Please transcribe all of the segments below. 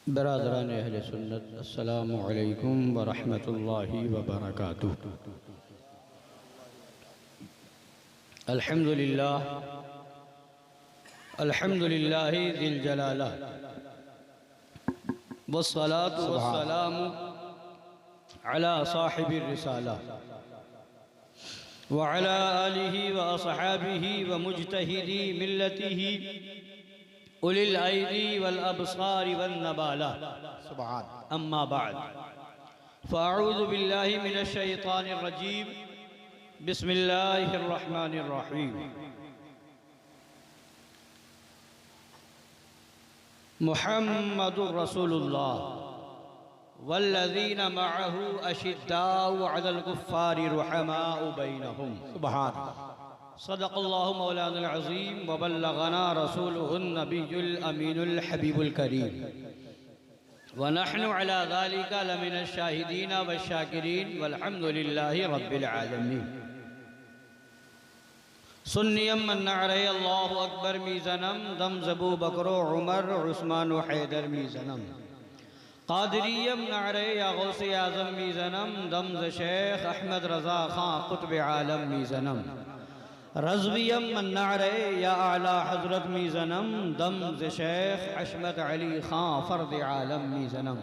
बरादरान अहले सुन्नत, अस्सलामु अलैकुम व रहमतुल्लाहि व बरकातुहू। अल्हम्दुलिल्लाह अल्हम्दुलिल्लाहि ज़िल जलाला वस्सलातु वस्सलामु अला साहिबिर रिसाला व अला आलिहि व अस्हाबिहि व मुज्तहिदी मिल्लतिहि उलिल ऐदी वल अबसारि वन नबाला सुभान अम्मा बाद फ़अऊज़ु बिल्लाहि मिनश शैतानिर रजीम बिस्मिल्लाहिर रहमानिर रहीम। मुहम्मदुर रसूलुल्लाह वल्लज़ीना मअहू अशिद्दाउ अलल कुफ़्फ़ारि रुहमाउ बैनहुम सुभान सदक़ल्लाहु मौलाना अज़ीम व बल्लगना रसूलुहुन नबियुल अमीनुल हबीबुल करीम व नहनु अला ज़ालिका लमिनश शाहिदीन व शाकिरीन वल्हम्दुलिल्लाहि रब्बिल आलमीन। सुन्नियम मन नारे अल्लाहु अकबर मीज़नम दम ज़बू बकरो उमर उस्मान व हैदर मीज़नम क़ादिरियम नारे या गौसे आज़म मीज़नम दम ज़ शेख अहमद रज़ा ख़ां क़ुत्ब आलम मीज़नम रज़वियम मन्नारे या आला हज़रत मीज़नम दम ज़ शेख अशमत अली ख़ां फ़र्द आलम मीज़नम।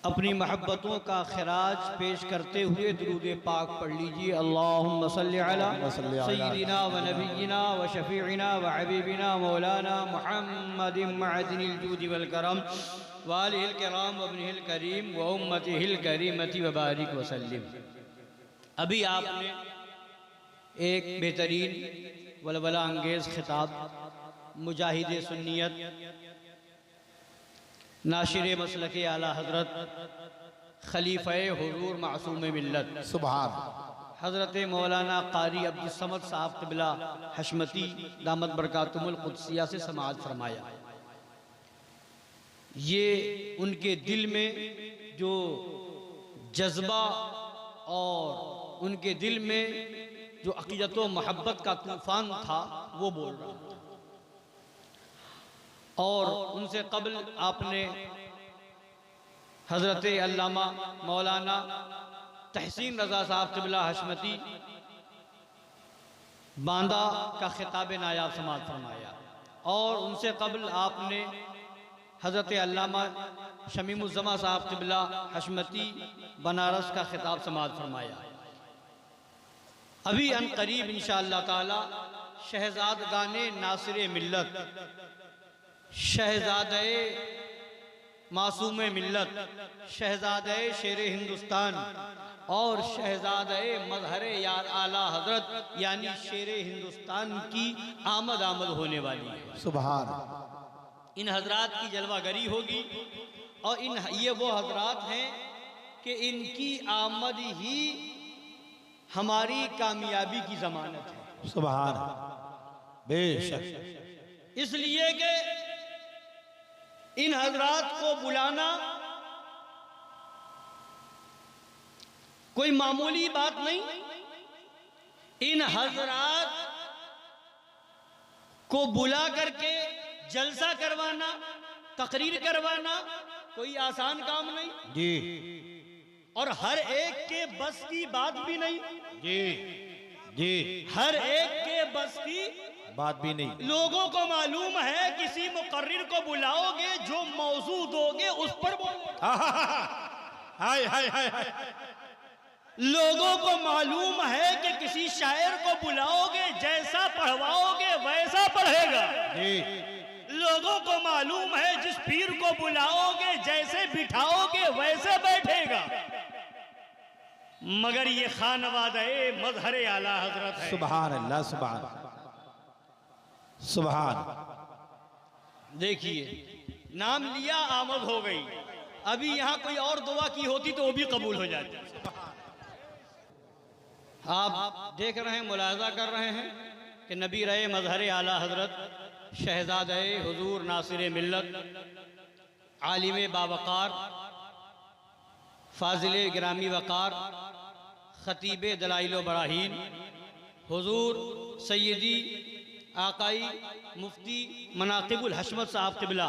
अपनी महब्बतों का खिराज पेश करते हुए दुरूद पाक पढ़ लीजिए। अल्लाहुम्मा सल्लि अला सय्यिदिना व नबिय्यिना व शफ़ीइना व हबीबिना मौलाना मुहम्मदिन मअदिनिल जूदि वल करम व आलिहिल किराम व इब्निहिल करीम व उम्मतिहिल करीमति व बारिक व सल्लिम। अभी आपने एक बेहतरीन वलवला अंगेज़ खिताब मुजाहिद सुन्नियत नाशिर मसलक आला हज़रत खलीफ़े हुज़ूर मासूम मिल्लत सुभान हज़रत मौलाना क़ारी अब्दुस्समद साहब क़िबला हशमती दामत बरकातुहुल क़ुद्सिया से समाअत फरमाया। ये उनके दिल में जो जज्बा और उनके दिल में जो अक़ीदत व मोहब्बत का तूफ़ान था वो बोल रहा था। और उनसे कबल आपने हज़रत अल्लामा मौलाना तहसीन रज़ा साहब क़िबला हशमती बांदा का ख़िताब नायाब समाअत फरमाया। और उनसे कबल आपने हज़रत अल्लामा शमीमुज़्ज़मा साहब क़िबला हशमती बनारस का ख़िताब समाअत फरमाया। अभी अन करीब इंशाअल्लाह ताला शहज़ादगाने नासिर मिल्लत, शहज़ादे मासूम मिल्लत, शहज़ादे शेर हिंदुस्तान और शहज़ादे मज़हर यार आला हज़रत यानी शेर हिंदुस्तान की आमद होने वाली है। सुभान। इन हज़रात की जलवागरी होगी और ये वो हज़रात हैं कि इनकी आमद ही हमारी कामयाबी की ज़मानत है। सुभान बेशक। इसलिए कि इन हज़रात को बुलाना कोई मामूली बात नहीं। इन हज़रात को बुला करके जलसा करवाना, तकरीर करवाना कोई आसान काम नहीं जी। और हर एक के बस की बात भी नहीं जी जी, हर एक के बस की बात भी नहीं। लोगों को मालूम है किसी मुकर्रिर को बुलाओगे जो मौजू दोगे उस पर बोलोगे। हाय हाय हाय हाय। लोगों को मालूम है कि किसी शायर को बुलाओगे जैसा पढ़वाओगे वैसा पढ़ेगा जी। लोगों को मालूम है जिस पीर को बुलाओगे जैसे बिठाओगे वैसे बैठेगा। मगर ये खानवादे मज़हर आला हज़रत है। सुभान अल्लाह सुभान सुभान। देखिए नाम लिया आमद हो गई। अभी यहाँ कोई और दुआ की होती तो वो भी कबूल हो जाती। आप देख रहे हैं, मुलाज़ा कर रहे हैं कि नबी रहे मज़हर आला हज़रत शहज़ादे हुज़ूर नासिर मिल्लत आलिम बावक़ार फ़ाज़िल गिरामी वक़ार ख़तीब दलाइल व बराहीन हुज़ूर सैयदी आकाई मुफ्ती मनाक़िबुल हशमत साहब क़िबला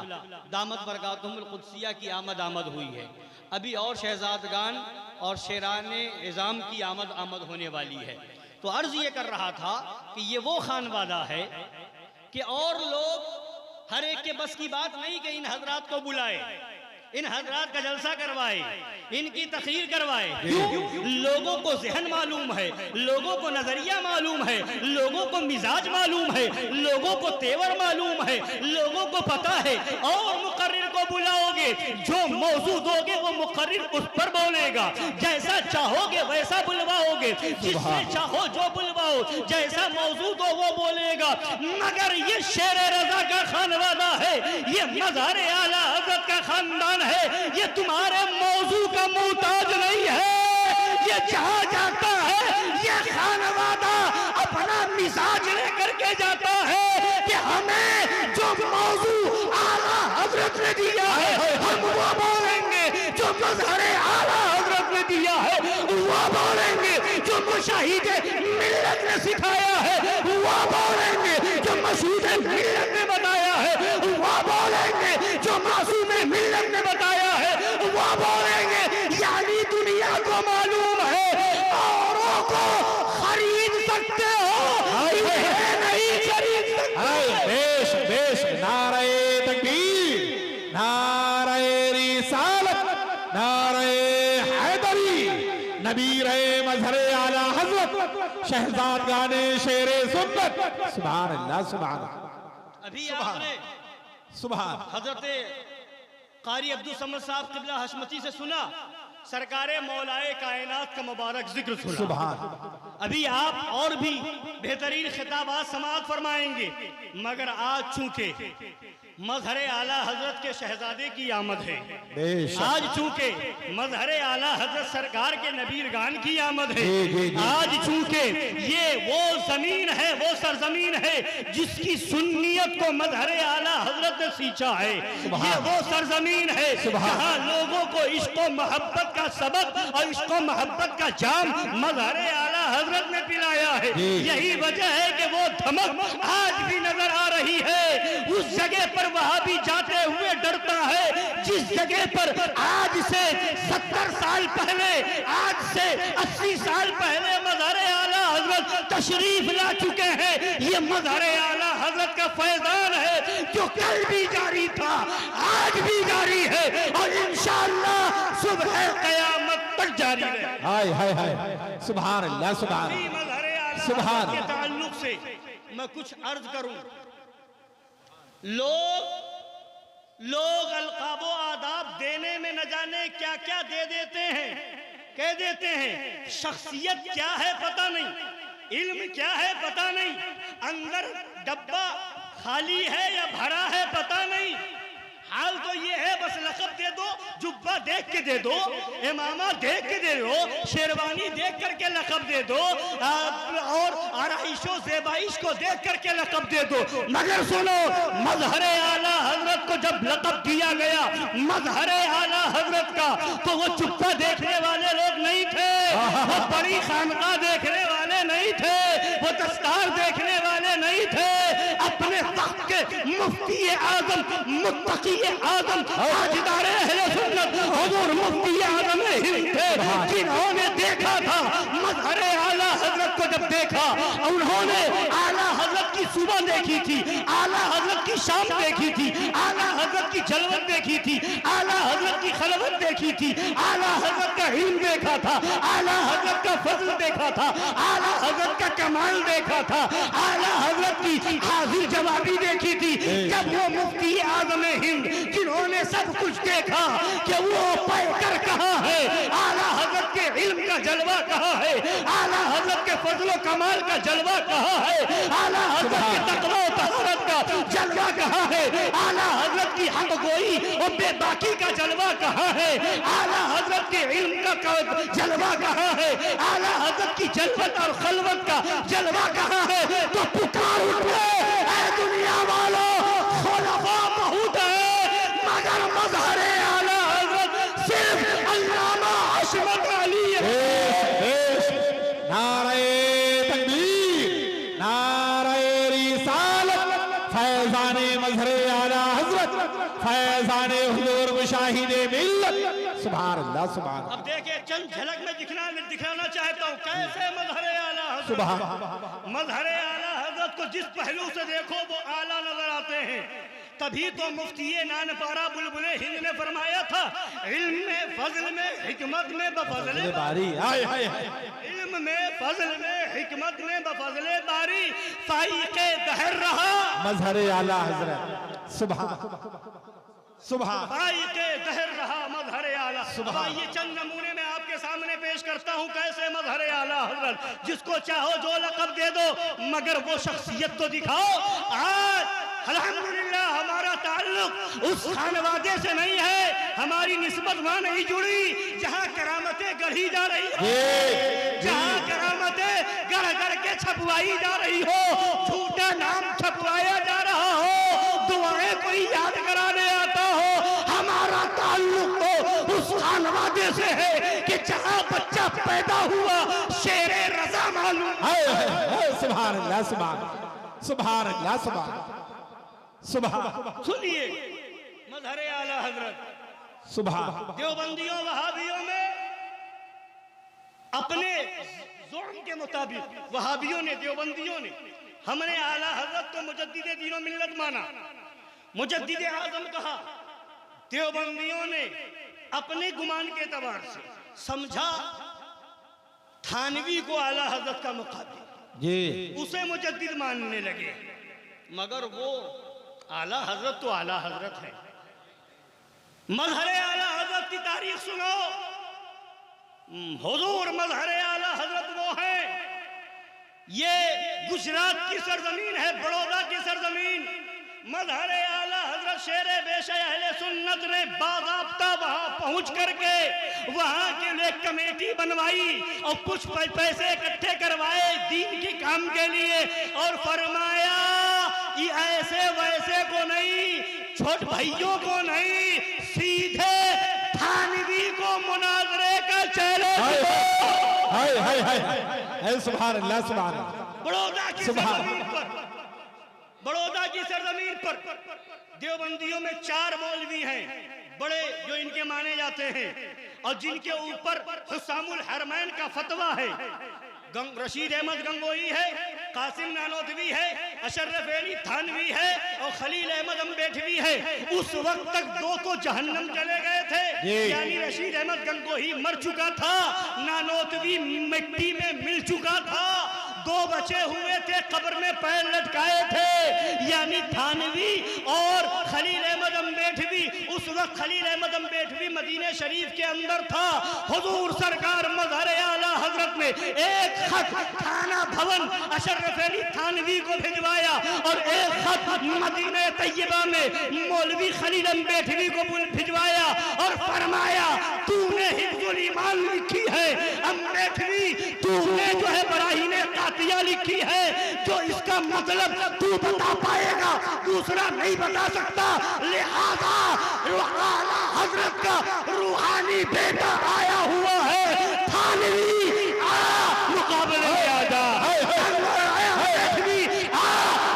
दामत बरकातुहुमुल क़ुद्सिया की आमद हुई है। अभी और शहजादगान और शेरान इज़ाम की आमद होने वाली है। तो अर्ज़ ये कर रहा था कि ये वो खानवादा है कि और लोग हर एक के बस की बात नहीं कि इन हजरात को बुलाए, इन हजरात का जलसा करवाए, इनकी तकरीर करवाए। क्यों? लोगों को ज़हन मालूम है, लोगों को नजरिया मालूम है, लोगों को मिजाज मालूम है, लोगों को तेवर मालूम है, लोगों को पता है। और मुकर्रिर को बुलाओगे, जो मौजू दोगे वो मुकर्रिर उस पर बोलेगा। जैसा चाहोगे वैसा बुलवाओगे, जिससे चाहो जो बुलवाओ, जैसा मौजू दो वो बोलेगा। मगर ये शेर रजा का खानवादा है, ये मज़ार आला हज़रत का खानदान है, ये तुम्हारे मौजू का मुहताज नहीं है। ये जहां जाता है ये खानवादा अपना मिजाज लेकर के जाता है कि हमें जो मौजू आला हजरत ने दिया है हम वो बोलेंगे, जो मज़हरे आला हजरत ने दिया है वो बोलेंगे, जो मुशाहिद मिल्लत ने सिखाया है वो बोलेंगे, जो मशहूद मिल्लत ने बताया है वो बोलेंगे, जो मासूम मिल्लत ने बताया है वो बोलेंगे। यानी दुनिया को मालूम है औरों को खरीद सकते हो, नहीं खरीद सकते। बेश बेश, नारे तकबीर, नारे रिसालत, नारे हैदरी, नबीरे मज़हरे आला हज़रत, शहजादगाने शेरे सुन्नत। सुभान अल्लाह, सुभान अल्लाह। अभी आपने सुभान हजरत कारी अब्दुल समद साहब क़िबला हशमती से सुना, सरकारे मौलाए कायनात का मुबारक जिक्र सुना। सुभान। अभी आप और भी बेहतरीन खिताबात समाअत फरमाएंगे, मगर आज चूंकि मज़हरे आला हजरत के शहजादे की आमद है, आज चूंकि मज़हरे आला हजरत सरकार के नबीरगान की आमद है, आज चूंकि ये वो जमीन है, वो सरजमीन है जिसकी सुन्नियत को मज़हरे आला हजरत ने सींचा है, ये वो सरजमीन है जहाँ लोगों को इश्क व मोहब्बत का सबक और इश्क व मोहब्बत का जाम मज़हरे आला हजरत ने पिलाया है। यही वजह है कि वो धमक आज भी नजर आ रही है। उस जगह पर वहां भी जाते हुए डरता है जिस जगह पर आज से 70 साल पहले, आज से 80 साल पहले मज़हरे आला हजरत तशरीफ ला चुके हैं। ये मज़हरे आला हजरत का फैजान है जो कल भी जारी था, आज भी जारी है और इंशाअल्लाह सुबह क़यामत तक जारी रहेगा। हाय हाय हाय, सुभान अल्लाह, सुभान सुभान के ताल्लुक से मैं कुछ अर्ज करूं। लोग अलकाबो आदाब देने में न जाने क्या क्या दे देते हैं, कह देते हैं। शख्सियत क्या है पता नहीं, इल्म क्या है पता नहीं, अंदर डब्बा खाली है या भरा है पता नहीं। हाल तो ये है बस लक़ब दे दो, जुब्बा देख के दे दो, इमामा देख के दे दो, शेरवानी देख करके लक़ब दे दो और आराइशो ज़ेबाइश को देख करके लक़ब दे दो। मगर सुनो, मज़हरे आला हजरत को जब लक़ब दिया गया मज़हरे आला हजरत का, तो वो जुब्बा देखने वाले लोग नहीं थे, वो बड़ी खानका देखने वाले नहीं थे, वो दस्तार देखने वाले नहीं थे। अपने वक्त के मुफ्ती आज़म, मुत्तकी आज़म, ताजदार अहले सुन्नत हुज़ूर मुफ्ती आज़म हिंद थे, जिन्होंने देखा था मज़हरे आला हजरत को। जब देखा उन्होंने आला हजरत की सुबह देखी थी, आला हजरत की शाम देखी थी, आला हजरत की जलवत देखी थी, आला हजरत की खलवत देखी थी, आला हजरत का इल्म देखा था, आला हजरत का फजल देखा था, आला हजरत का कमाल देखा था, आला हजरत की हाजिर जवाबी देखी थी। जब वो मुफ्ती आज़म हिंद जिन्होंने सब कुछ देखा कि वो पैकर कहाँ है, आला हजरत के इल्म का जलवा कहाँ है, आला हजरत के फजलो कमाल का जलवा कहाँ है, आला हजरत के तक़वा और तहरत का जलवा कहाँ है, आला हजरत की हक गोई और बेबाकी का जलवा कहाँ है, आला हजरत के इल्म का जलवा कहाँ है, आला हजरत की जलवत और खलवत का जलवा कहाँ है। तो पुकार उठे दुनिया वालों, खुलफा बहुत है मगर मज़हरे आला हजरत सिर्फ अल्लामा हशमत अली है। नारे तकबीर, नारे रिसालत, फैजाने हुजूर मुशाहिदे मिल्लत। सुभान अल्लाह सुभान अब देखिए चंद झलक में दिखाना चाहता हूँ कैसे मजहर आला हजरत, सुभान मजहर आला हजरत को जिस पहलू से देखो वो आला नजर आते हैं। तभी तो मुफ्ती नानपारा बुलबुले हिंद ने फरमाया था, इल्म में फजल में हिकमत में बफजले बारी हाय हाय हाय इल्म में फजल में हिकमत में बफजले बारी फाइके दहर रहा मजहर आला हजरत। सुभान सुभान फाइके दहर रहा मजहर आला। अब आइए चंद नमूने में आपके सामने पेश करता हूँ कैसे मजहर आला हजरत, जिसको चाहो जो लक़ब दे दो मगर वो शख्सियत तो दिखाओ। आज अल्हम्दुलिल्लाह हमारा ताल्लुक उस खानवादे से नहीं है, हमारी निस्बत वहां नहीं जुड़ी जहां करामतें गढ़ी जा रही हो, जहां करामतें गढ़ गढ़ के छपवाई जा रही हो, झूठा नाम छपवाया जा रहा हो, दुआएं कोई याद कराने आता हो। हमारा ताल्लुक तो उस खानवादे से है कि जहां बच्चा पैदा हुआ शेरे रजा मालूम। सुभान अल्लाह सुभान सुभान अल्लाह सुभान सुभान। सुनिए मजहर आला हजरत सुभान देवबंदियों वहाबियों में अपने ज़ुल्म के मुताबिक वहाबियों ने देवबंदियों ने हमने आला हजरत को मुजद्दिद दीन व मिल्लत माना, मुजद्दिद आज़म कहा। देवबंदियों ने अपने गुमान के एतबार से समझा थानवी को आला हजरत का मुकाबिल जी, उसे मुजद्दिद मानने लगे। मगर वो आला हजरत तो आला हजरत है। मजहर आला हजरत की तारीख सुनो। हुजूर मजहर आला हजरत वो है, ये गुजरात की सरजमीन है, बड़ौदा की सरजमीन। मजहर आला हजरत शेरे बेशे अहले सुन्नत ने बाज़ाब्ता वहां पहुंच करके वहां के लिए कमेटी बनवाई और कुछ पैसे इकट्ठे करवाए दीन के काम के लिए, और फरमाया ये ऐसे वैसे को नहीं, छोट भाइयों को नहीं, सीधे थानवी को मुनाजरे का चैलेंज। हाय हाय हाय सुभान अल्लाह सुभान। बड़ौदा की सरजमीन पर, बड़ौदा की सरजमीन पर देवबंदियों में 4 मौलवी हैं बड़े जो इनके माने जाते हैं और जिनके ऊपर हुस्सामुल हरमैन का फतवा है। रशीद अहमद गंगोही है, कासिम नानोतवी है, अशरफ अली थानवी है और खलील अहमद अम्बेठवी है। उस वक्त तक 2 तो जहन्नम चले गए थे, यानी रशीद अहमद गंगोही मर चुका था, नानोतवी मिट्टी में मिल चुका था, 2 बचे हुए थे कब्र में पैर लटकाए थे, यानी थानवी और खलील अहमद अम्बेठवी। उस वक्त खलील अहमद अम्बेठवी मदीने शरीफ के अंदर था। हुजूर सरकार मजहर आला हजरत ने एक खत थाना भवन अशरफ अली थानवी को भिजवाया और एक खत मदीने तैयबा में मौलवी खलील अम्बेठवी को भिजवाया और फरमाया तूने हिफ्जुल ईमान लिखी है अम्बेठवी, तूने जो है बराहीने कातिया लिखी है, जो इसका मतलब तू बता पाएगा दूसरा नहीं बता सकता, लिहाजा आला हजरत का रूहानी बेटा आया हुआ है, थानवी मुकाबले में आ जा,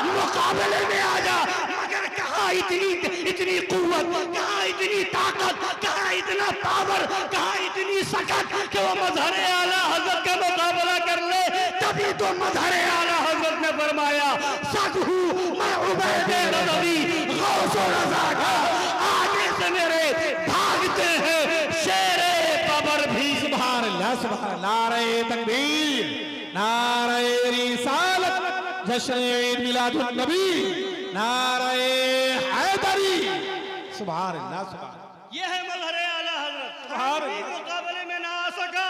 मुकाबले में आ जा। मगर कहाँ इतनी कुव्वत, कहाँ इतनी ताकत, कहाँ इतना पावर, कहाँ इतनी सकत कि वो मजहर आला हजरत का मुकाबला कर ले। तभी तो मजहर आला हजरत ने फरमाया सदहू मैं उबैद रज़वी गौसो रज़ा का, आगे से मेरे भागते हैं शेरे कब्र भी। सुभान अल्लाह सुभान। नारे तकबीर, नारे रिसालत, जश्न ईद मिलादुन नबी, नारे हैदरी। सुभान अल्लाह सुभान। ये है मजहर आला हजरत। थानवी मुकाबले में ना आ सका,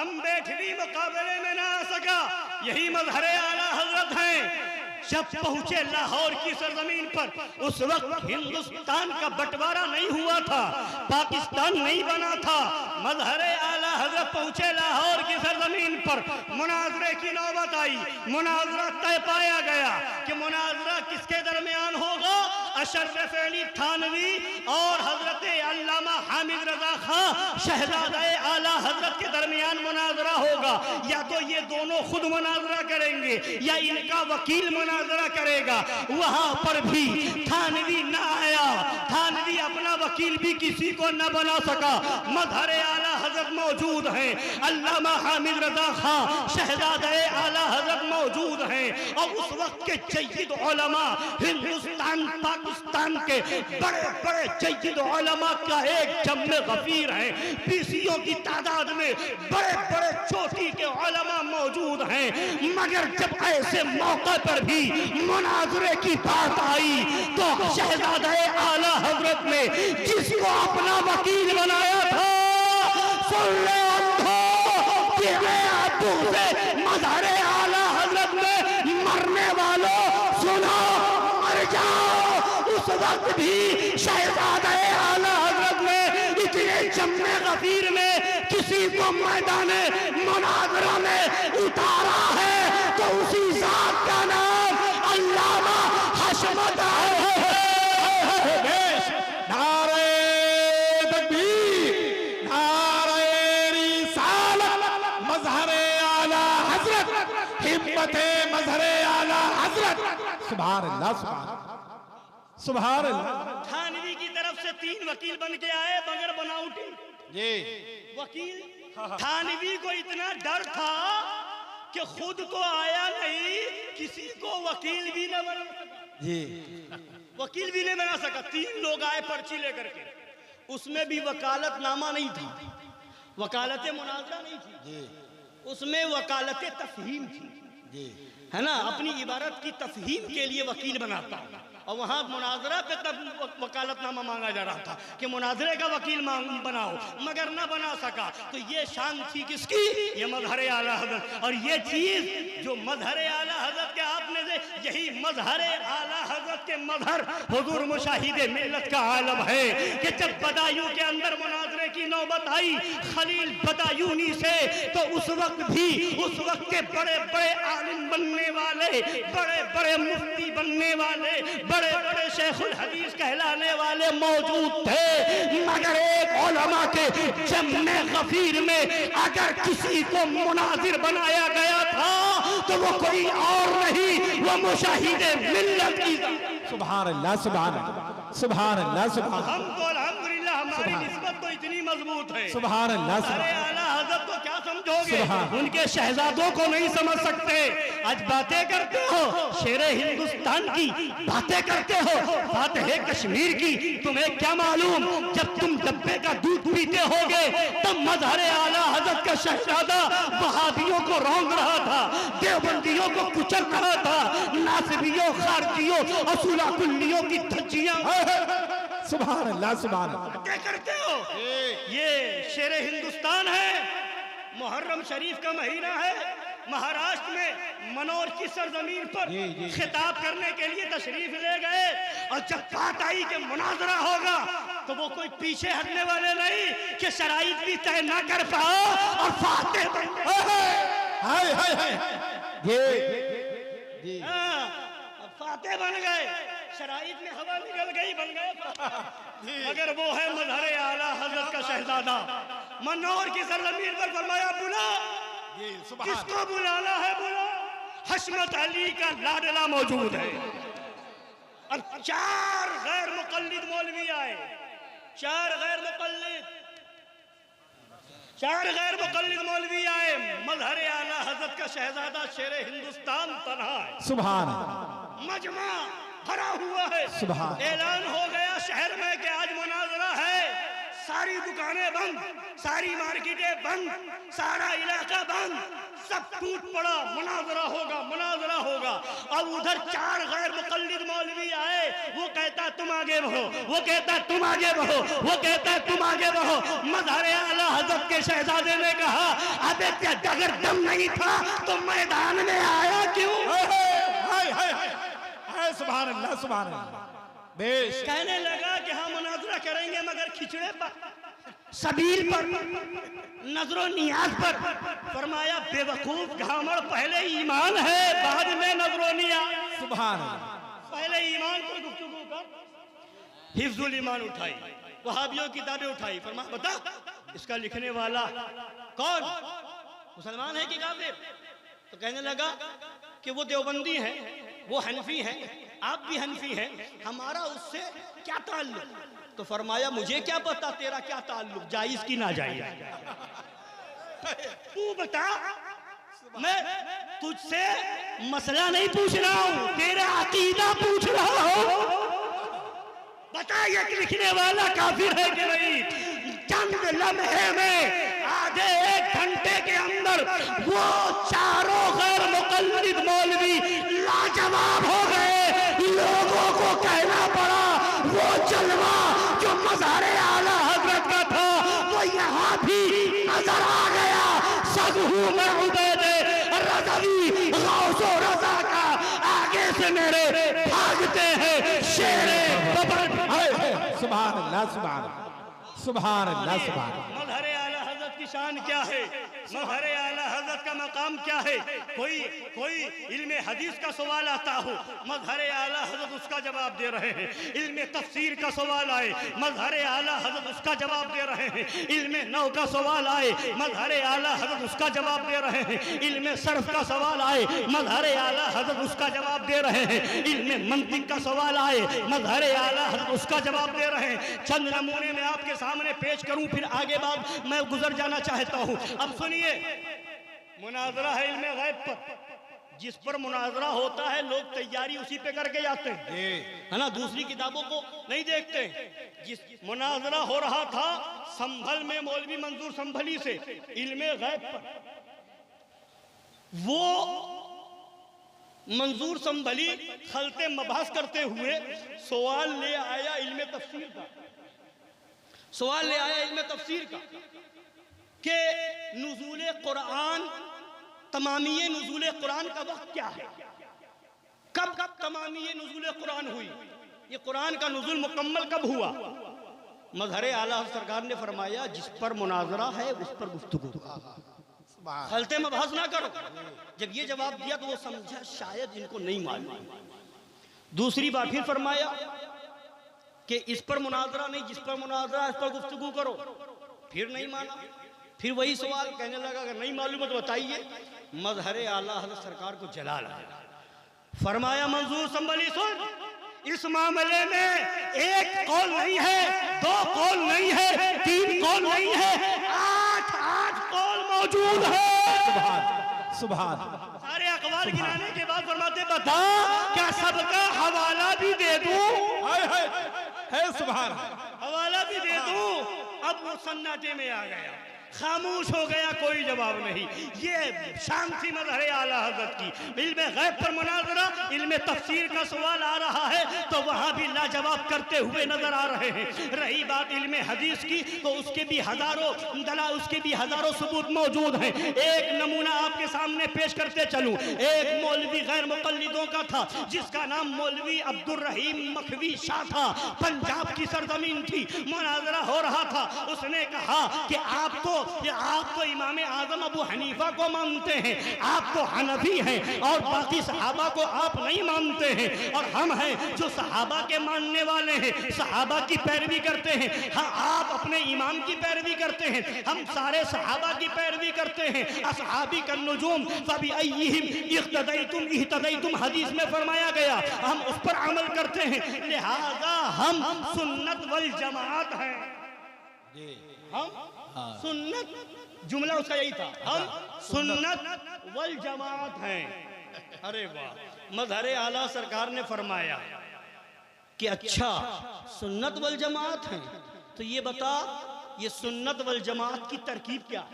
अम्बेठवी मुकाबले में ना आ सका, यही मजहर आला हजरत हैं। जब पहुंचे लाहौर की सरजमीन पर, उस वक्त हिंदुस्तान का बंटवारा नहीं हुआ था, पाकिस्तान नहीं बना था। मजहर आला हजरत पहुंचे लाहौर की सरजमीन पर, मुनाजरे की नौबत आई, मुनाजरा तय पाया गया कि मुनाजरा किसके दरमियान होगा, अशरफ अली थानवी और हजरत अल्लामा हामिद रजा खां शहजादे आला हजरत के दरमियान मुनाजरा होगा। या तो ये दोनों खुद मुनाजरा करेंगे या इनका वकील मुनाजरा करेगा। वहां पर भी थानवी ना आया, थानवी भाई अपना वकील भी किसी को न बना सका। मजहर आला हजरत मौजूद हैं, अल्लामा हामिद रजा खां शहजादे आला हजरत मौजूद हैं, और उस वक्त के जय्यद उलमा हिंदुस्तान पाकिस्तान के बड़े बड़े जय्यद उलमा का एक जम्मे गफीर है। पीसियों की तादाद में बड़े बड़े चोटी के उलमा मौजूद हैं। मगर जब ऐसे मौके पर भी मुनाजरे की बात आई तो शहजादे आला हजरत ने जिसको अपना वकील बनाया था, सुन ले मजहर आला हजरत में मरने वालों सुनो, मर जाओ। उस वक्त भी शहजादे आला हजरत ने इतने जम्मे गफीर में किसी को मैदान मुनाजरा में उतारा है तो उसी जात का नाम अल्लामा हशमत है। नारे तकबीर, नारे रिसालत, मजहर आला हजरत, हिम्मत मजहर आला हजरत। सुभान अल्लाह, सुभान अल्लाह। थानवी की तरफ से 3 वकील बन के आए बगैर बनावटी जी। वकील थानवी को इतना डर था कि खुद तो आया नहीं, किसी को वकील भी न बना सका जी। वकील भी नहीं बना सका। 3 लोग आए पर्ची लेकर के, उसमें भी वकालतनामा नहीं था, वकालत मुनाजरा नहीं थी जी। उसमें वकालत तफहीम थी जी। है ना। अपनी इबारत की तफहीम के लिए वकील बनाता, और वहां मुनाजरा पे तब वकालतनामा मांगा जा रहा था कि मुनाजरे का वकील बनाओ, मगर ना बना सका। तो ये शान थी किसकी? ये मजहर आला हजरत। और ये चीज जो मजहर आला हजरत के आपने से, यही मजहर आला हजरत के मजहर हुजूर मुशाहिदे मिल्लत का आलम है कि जब बदायूं के अंदर मुनाजरे की नौबत आई खलील बदायूनी से, तो उस वक्त भी उस वक्त के बड़े बड़े आलिम बनने वाले, बड़े बड़े मुफ्ती बनने वाले, बड़े बड़े शेखुल हदीस कहलाने वाले मौजूद थे। मगर एक उलमा के जम्मे गफीर में अगर किसी को मुनाजिर बनाया गया था तो वो कोई और नहीं, वो मुशाहिदे मिल्लत की। सुभान अल्लाह, सुभान अल्लाह, सुभान अल्लाह, सुभान हम तो अल्हम्दुलिल्लाह हमारी निस्बत तो इतनी मजबूत है। सुभान अल्लाह, अरे आला हजरत को क्या समझोगे? सुभान। उनके शहजादों को नहीं समझ सकते। आज बातें करते हो शेरे हिंदुस्तान की, बातें करते हो बात है कश्मीर की। तुम्हें क्या मालूम जब तुम डब्बे का दूध पीते होगे तब मजहर आला हजरत का शहजादा वहाबियों को रौंद रहा था, देवबंदियों को कुचल रहा था, नासिबियों, खारजियों, असूला कुल्लियों की धज्जियां। सुभान अल्लाह, सुभान अल्लाह। क्या करते हो? ये शेरे हिंदुस्तान है। मुहर्रम शरीफ का महीना है। महाराष्ट्र में मनोर की सरजमीन पर खिताब करने के लिए तशरीफ ले गए, और जब बात आई कि मुनाजरा होगा तो वो कोई पीछे हटने वाले नहीं कि शराइत भी तय ना कर पाओ और फातेह बन फातेह बन गए। शराइत में हवा निकल गई, बन गए। मगर वो है मजहर आला हजरत का शहजादा। मनोर की सरजमीन पर फरमाया बुला, किसको बुलाना है बुला। हशमत अली का लाडला मौजूद है। अब 4 गैर मुकल्लिद मौलवी आए, 4 गैर मुकल्लिद मौलवी आए। मजहर आला हजरत का शहजादा शेरे हिंदुस्तान तन्हा है। सुभान मजमा भरा हुआ है। सुभान। ऐलान हो गया शहर में कि आज मुनाजरा है। सारी दुकानें बंद, सारी मार्केटें बंद, सारा इलाका बंद, सब टूट पड़ा। मुनाजरा होगा, मुनाजरा होगा। अब उधर 4 गैर मुकल्लिद मौलवी आए। वो कहता तुम आगे बढ़ो, वो कहता तुम आगे बढ़ो, वो कहता तुम आगे बढ़ो। मजहर आला हजरत के शहजादे ने कहा अबे क्या अगर दम नहीं था तो मैदान में आया क्यों? सुभान अल्लाह, सुभान अल्लाह। बेश कहने लगा कि हाँ मुनाजरा करेंगे मगर खिचड़े पर, सबील पर, नजरो नियाज पर। फरमाया बेवकूफ घामड़, पहले ईमान है बाद में नजरो नियाज। सुभान अल्लाह। पहले ईमान पर गुफ्तगू कर। हिफ्जुल ईमान उठाई, वहाबियों की किताबें उठाई। फरमाया बता इसका लिखने वाला कौन, मुसलमान है कि काफिर? तो कहने लगा कि वो देवबंदी है, वो हनफी है, आप भी हनफी हैं, हमारा उससे क्या ताल्लुक? तो फरमाया मुझे क्या पता तेरा क्या ताल्लुक, जायज की ना जायज, तू बता। मैं तुझसे मसला नहीं पूछ रहा हूं, तेरा अकीदा पूछ रहा हूं। बता ये लिखने वाला काफिर है कि नहीं। चंद लम्हे में, आधे एक घंटे के अंदर वो चारों गैर मुकल्लिद मौलवी लाजवाब हो गए। लोगों को कहना पड़ा वो जलवा जो मज़ारे आला हजरत का था वो यहाँ भी नजर आ गया। सगहू में उबैदे रज़वी गौसो रज़ा का आगे से मेरे भागते हैं शेरे बबर। सुभान अल्लाह, सुभान सुभान अल्लाह, सुभान। मज़हरे आला हजरत की शान क्या है, मज़हरे आला हजरत का मकाम क्या है। कोई इल्मे हदीस का सवाल आता हो, मज़हरे आला हजरत उसका जवाब दे रहे हैं। इल्मे तफसीर का सवाल आए, मज़हरे आला हजरत उसका जवाब दे रहे हैं। इल्मे नौ का सवाल आए, मज़हरे आला हजरत उसका जवाब दे रहे हैं। इल्मे सर्फ का सवाल आए, मज़हरे आला हजरत उसका जवाब दे रहे हैं। इल्मे मंतिक का सवाल आए, मज़हरे आला हजरत उसका जवाब दे रहे हैं। चंद नमूने में आपके सामने पेश करूं, फिर आगे बात मैं गुजर जाना चाहता हूं। अब सुनिए, मुनाजरा है इल्मे गैब पर, जिस पर मुनाजरा होता है लोग तैयारी उसी पे करके जाते हैं, है ना, दूसरी किताबों को नहीं देखते। जिस मुनाजरा हो रहा था संभल में मौलवी मंजूर संभली से इल्मे गैब पर, वो मंजूर संभली खलते मबहस करते हुए सवाल ले आया इल्मे तफसीर का, सवाल ले आया इल्मे तफसीर का कि नुज़ूले कुरान, तमामीए नुज़ूले कुरान का वक्त क्या है, कब तमामीए नुज़ूले कुरान हुई, ये कुरान का नुज़ूल मुकम्मल कब हुआ। मज़हरे आला सरकार ने फरमाया जिस पर मुनाजरा है उस पर गुफ्तगू, खलते मबहस ना करो। जब ये जवाब दिया तो वो समझा शायद इनको नहीं मालूम। दूसरी बार फिर फरमाया कि इस पर मुनाजरा नहीं, जिस पर मुनाजरा इस पर गुफ्तगू करो, फिर नहीं माना। फिर वही सवाल, कहने लगा अगर नहीं मालूम है तो बताइए। मज़हरे आला हज़रत सरकार को जलाल आया, फरमाया मंजूर संभली सुन, इस मामले में एक कौल नहीं है, दो कौल नहीं है, तीन कौल नहीं है, आठ कौल मौजूद है। सुभान। सारे अकवाल गिनाने के बाद फरमाते बता क्या सबका हवाला भी दे दूं, है सुभान, हवाला भी दे दूं। अब वो सन्नाटे में आ गया, खामोश हो गया, कोई जवाब नहीं। ये शान थी मज़हरे आला हज़रत की। इल्मे गैब पर मुनाज़रा, इल्मे तफसीर का सवाल आ रहा है तो वहाँ भी लाजवाब करते हुए नजर आ रहे हैं। रही बात इल्मे हदीस की तो उसके भी हजारों सबूत मौजूद हैं। एक नमूना आपके सामने पेश करते चलूं। एक मौलवी गैर मुक़ल्लिदों का था जिसका नाम मौलवी अब्दुल रहीम मखवी शाह था, पंजाब की सरजमीन थी। मुनाज़रा हो रहा था, उसने कहा कि आप तो इमाम आजम अबू हनीफा को मानते हैं, आप तो हनफी हैं और बाकी सहाबा को आप नहीं मानते हैं, और हम हैं जो सहाबा के मानने वाले हैं, सहाबा की पैरवी करते हैं। हाँ, आप अपने इमाम की पैरवी करते हैं, हम सारे सहाबा की पैरवी करते हैं। असहाबी का नुजूम फबी अय्यिहिम इख्तदैतुम इह्तदैतुम हदीस में फरमाया गया, हम उस पर अमल करते हैं, लिहाजा हम सुन्नत वल जमात हैं। हम सुन्नत, जुमला उसका यही था, हम सुन्नत वल जमात हैं। अरे वाह, मज़हरे आला सरकार ने फरमाया कि अच्छा सुन्नत वल जमात हैं, तो ये बता ये सुन्नत वल जमात की तरकीब क्या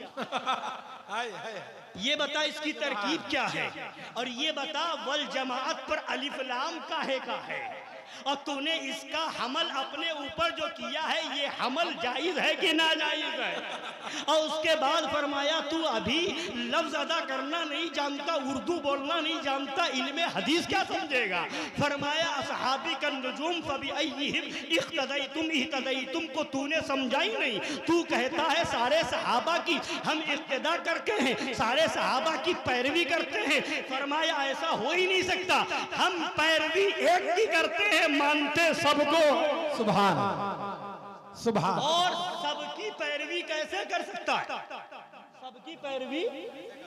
है, ये बता इसकी तरकीब क्या है, और ये बता वल जमात पर अलिफ लाम काहे का है, और तूने इसका हमल अपने ऊपर जो किया है ये हमल जायज है कि नाजायज है। और उसके बाद फरमाया तू अभी लफ्ज अदा करना नहीं जानता, उर्दू बोलना नहीं जानता, इल्मे हदीस क्या समझेगा। फरमाया असहाबी का नुजूम फबी अय्यिहिम इख्तदैतुम इह्तदैतुम को तूने समझा ही नहीं। तू कहता है सारे सहाबा की हम इक्तदा करते हैं, सारे सहाबा की पैरवी करते हैं। फरमाया ऐसा हो ही नहीं सकता, हम पैरवी एक की करते हैं, मानते सबको। सुभान सुभान। और सबकी पैरवी कैसे कर सकता है, सबकी पैरवी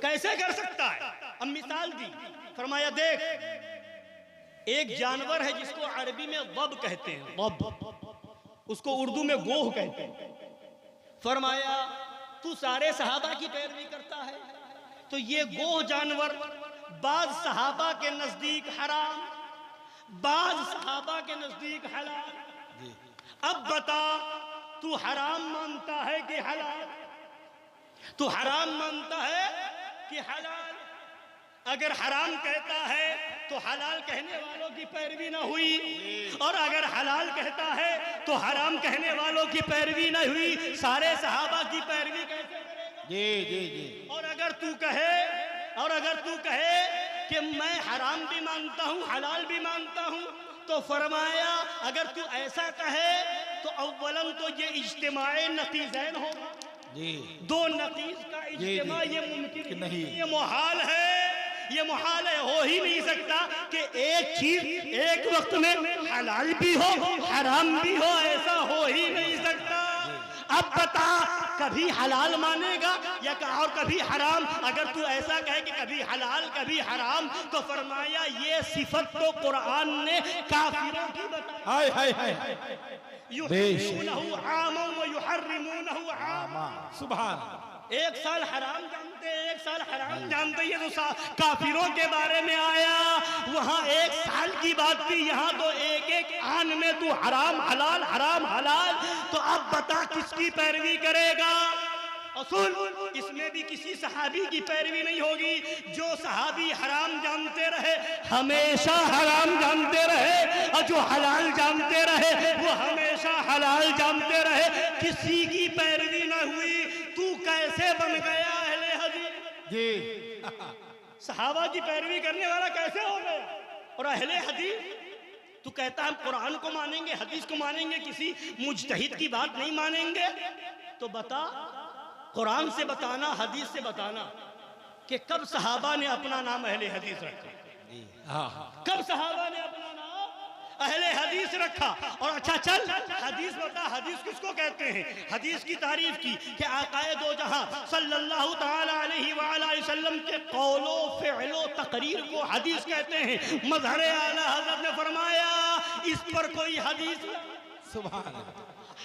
कैसे कर सकता है। अब मिसाल दी, फरमाया देख एक जानवर है जिसको अरबी में वब कहते हैं, वब, उसको उर्दू में गोह कहते हैं। फरमाया तू सारे सहाबा की पैरवी करता है तो ये गोह जानवर बाज सहाबा के नजदीक हराम, बाज सहाबा के नजदीक हलाल। अब बता तू हराम मानता है कि हलाल? तू हराम मानता है कि हलाल? अगर हराम कहता है तो हलाल कहने वालों की पैरवी ना हुई, और अगर हलाल कहता है तो हराम कहने वालों की पैरवी ना हुई। सारे सहाबा की पैरवी कैसे करेगा? जी जी जी। और अगर तू कहे कि मैं हराम भी मानता हूँ हलाल भी मानता हूँ, तो फरमाया अगर तू ऐसा कहे तो अव्वलन तो ये इज्तिमाए नतीजैन होगा। जी। दो नतीज का इज्तिमा ये मुमकिन नहीं, ये मुहाल है, ये मुहाल है, हो ही नहीं सकता कि एक चीज एक वक्त में हलाल भी हो हराम भी हो, ऐसा हो ही नहीं सकता। अब बता कभी हलाल मानेगा या और कभी हराम? अगर तू ऐसा कहे कि कभी हलाल कभी हराम, तो फरमाया ये सिफत तो कुरान ने काफिरों की बताई। हाय हाय हाय। युहिल्लूनहु आमन व युहर्रिमूनहु आमा। सुभान। एक साल हराम जानते हैं, एक साल हराम जानते हैं, तो काफिरों के बारे में आया। वहाँ एक साल की बात थी, यहाँ तो एक एक आन में तू हराम हलाल हराम हलाल। तो अब बता किसकी पैरवी करेगा? असूल इसमें भी किसी सहाबी की पैरवी नहीं होगी। जो सहाबी हराम जानते रहे हमेशा हराम जानते रहे, और जो हलाल जानते रहे वो हमेशा हलाल जानते रहे, किसी की पैरवी न हुई। तू कैसे बन गया अहले हदीस? जी। सहाबा की पैरवी करने वाला कैसे हो गया? और अहले हदीस तू कहता हम कुरान को मानेंगे हदीस को मानेंगे, किसी मुजतहिद की बात नहीं मानेंगे। तो बता कुरान से बताना हदीस से बताना कि कब सहाबा ने अपना नाम अहले हदीस रखा? कब सहाबा ने अपना नाम अहले हदीस रखा? और अच्छा चल हदीस बता, हदीस किसको कहते हैं? हदीस की तारीफ की कि आकाए दो जहां सल्लल्लाहु ताला अलैहि वसल्लम के कौलो फ़िअलो तकरीर को हदीस कहते हैं। मज़हर आला हज़रत ने फरमाया इस पर कोई हदीस, सुभान,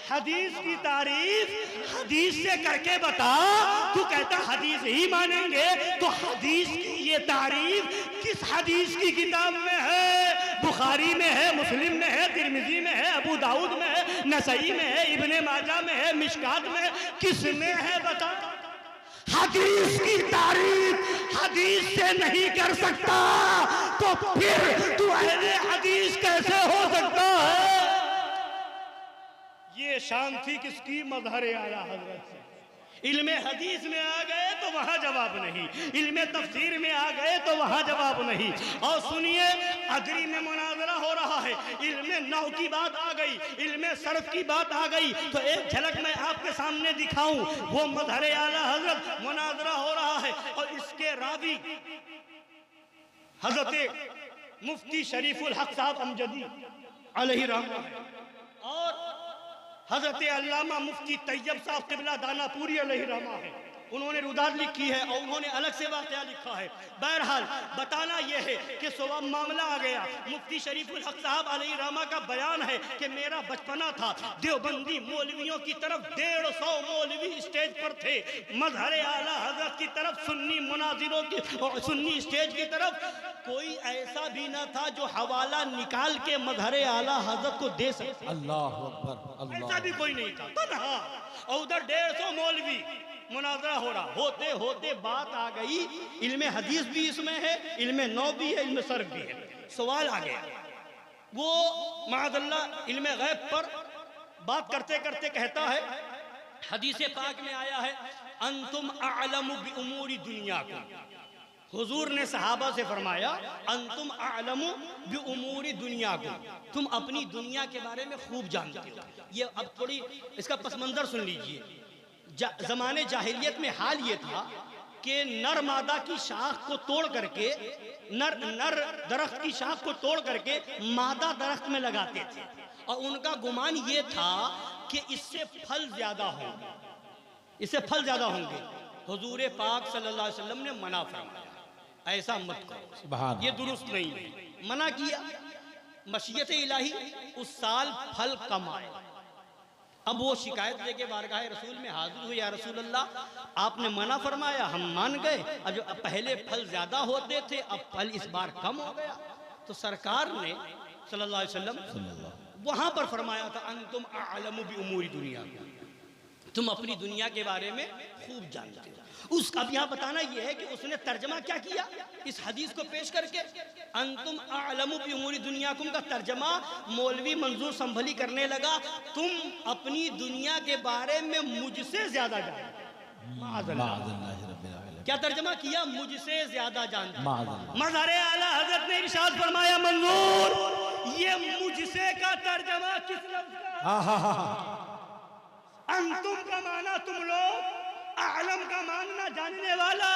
हदीस की तारीफ हदीस से करके बता। तू कहता हदीस ही मानेंगे, तो हदीस की ये तारीफ किस हदीस की किताब में है? बुखारी में है, मुस्लिम में है, तिरमिजी में है, अबू दाऊद में है, नसई में है, इब्ने माजा में है, मिशकात में है, किस में है बता। हदीस की तारीफ हदीस से नहीं कर सकता तो फिर तू अहले हदीस कैसे हो सकता है? ये शान थी किसकी? मज़हर आला हज़रत से। इल्मे हदीस में आ गए तो वहां जवाब नहीं, इल्मे तफसीर में आ गए तो वहां जवाब नहीं। और सुनिए अदरी में मुनाजरा हो रहा है, इल्मे नहव की बात आ गई, इल्मे सर्फ की बात आ गई, तो एक झलक मैं आपके सामने दिखाऊं। वो मज़हर आला हज़रत मुनाजरा हो रहा है और इसके रावी हज़रत मुफ्ती शरीफुल हक साहब अमजदी अलैहि रहमत है, और हजरत अल्लामा मुफ्ती तैयब साहब क़िबला दानापुरी अलैहि रहमा है। उन्होंने रुदाद लिखी है और उन्होंने अलग से वाक़या लिखा है। बहरहाल बताना यह है कि सुबह मामला आ गया, मुफ्ती शरीफुल हक साहब अलैहि रहमा का बयान है कि मेरा बचपना था, देवबंदी मौलवियों की तरफ 150 मौलवी स्टेज पर थे, मज़हर आला हज़रत की तरफ सुन्नी मुनाजिरों की, सुन्नी स्टेज की तरफ कोई ऐसा भी ना था जो हवाला निकाल के मज़हर आला हज़रत को दे सके। अल्लाह अकबर, ऐसा भी कोई नहीं था, तन्हा। और उधर 150 मौलवी मुनाजरा हो रहा, होते होते बात आ गई, इल्मे हदीस भी इसमें है, इल्मे नौ भी है, इल्मे सर्फ भी है। सवाल आ गया, वो माअज़ल्लाह इल्मे गैब पर बात करते करते कहता है, हदीस पाक में आया है अंतुम अअलमु बि उमूरी दुनियाकुम। हुजूर ने सहाबा से फरमाया अंतुम अअलमु बि उमूरी दुनियाकुम, तुम अपनी दुनिया के बारे में खूब जानते हो। ये अब थोड़ी इसका पस मंजर सुन लीजिए। ज़माने जाहिलियत में हाल ये था कि नर मादा की शाख को तोड़ करके, नर दरख्त की शाख को तोड़ करके मादा दरख्त में लगाते थे, और उनका गुमान ये था कि इससे फल ज्यादा होंगे, इससे फल ज्यादा होंगे। हुजूर पाक सल्लल्लाहु अलैहि वसल्लम ने मना फरमाया ऐसा मत करो, ये दुरुस्त नहीं है। मना किया, मशीयत इलाही उस साल फल कम आए, अब वो शिकायत लेके बारगाह रसूल में हाजिर हुई, या रसूल अल्लाह आपने मना फरमाया, हम मान गए, अब जो पहले फल ज्यादा होते थे अब फल इस बार कम हो गया। तो सरकार ने सल्लल्लाहु अलैहि वसल्लम वहां पर फरमाया था, अंतुम आलमु बि उमूरी दुनिया, तुम अपनी दुनिया के बारे में खूब जानते हो। उसका अब यहाँ बताना यह है कि उसने तर्जमा क्या किया इस हदीस को पेश करके, अंतुम आलमु बि उमूरी दुनियाकुम का तर्जमा मौलवी मंजूर संभली करने लगा, तुम अपनी दुनिया के बारे में मुझसे ज्यादा जानते। क्या तर्जमा किया? मुझसे ज्यादा जानते। मज़हर आला हज़रत ने इरशाद फरमाया, मंजूर ये मुझसे का तर्जमा किस लफ्ज़ का? अंतुम का माना तुम लोग, आलम का मानना जानने वाला,